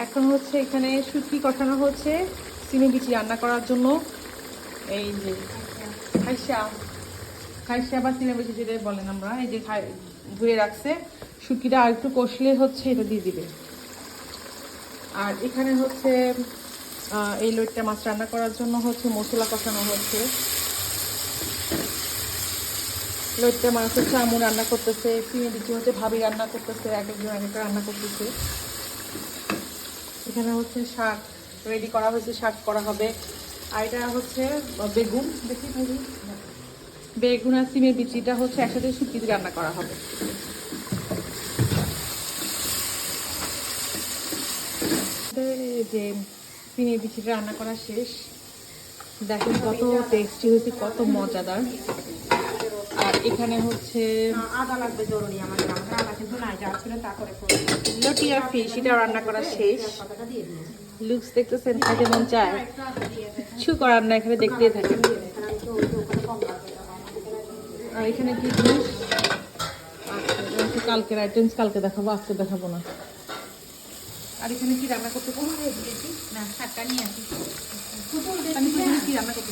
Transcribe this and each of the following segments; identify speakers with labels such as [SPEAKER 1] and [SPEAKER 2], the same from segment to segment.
[SPEAKER 1] এখন হচ্ছে এখানে শুটকি কষানো হচ্ছে সিমে বিচি রান্না করার জন্য। এই যে খাইসা খাইসা বা সিমে বিচি যেটাই বলেন আমরা, এই যে ধুয়ে রাখছে শুটকিটা আর একটু কষলে হচ্ছে এটা দিয়ে দিবে। আর এখানে হচ্ছে এই লইট্টা মাছ রান্না করার জন্য হচ্ছে মশলা কষানো হচ্ছে। লইট্টা মাছ হচ্ছে আমু রান্না করতেছে, সিমে বিচি হচ্ছে ভাবি রান্না করতেছে, এক একজন এক একটা রান্না করতেছে। এখানে হচ্ছে শাক রেডি করা হয়েছে, শাক করা হবে। আর এটা হচ্ছে বেগুন, দেখি ভাবি, বেগুন আর সিমের বিচিটা হচ্ছে একসাথে শুটকি দিয়ে রান্না করা হবে। যে সিমের বিচিটা রান্না করা শেষ, দেখেন কত টেস্টি হয়েছে, কত মজাদার। আর এখানে হচ্ছে
[SPEAKER 2] আদা লাগবে জরুরি আমাদের, আমরা আদা কিন্তু নাই, যা ছিল তা করে
[SPEAKER 1] লটিয়া ফিশ, এটাও রান্না করা শেষ।
[SPEAKER 2] দিয়ে দিই।
[SPEAKER 1] লুকস দেখতেছেন, খাইতে মন চায়, কিছু করার না, এখানে দেখতেই থাকেন। আর এখানে কি জিনিস, কালকের আইটেমস কালকে দেখাবো, আজকে দেখাবো না। আর এখানে কি রান্না করতে
[SPEAKER 2] না শাকটা নিয়ে আসি।
[SPEAKER 1] আমি কি রান্না করতে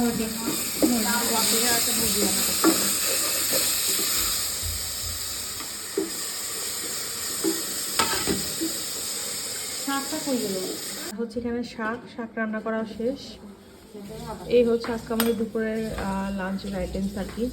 [SPEAKER 1] মুরগি একটা মুরগি রান্না করতে।
[SPEAKER 2] শাকটা কই গেল?
[SPEAKER 1] হচ্ছে এখানে শাক রান্না করা শেষ। এই হচ্ছে আজকে আমাদের দুপুরের লাঞ্চের আইটেমস আর কি।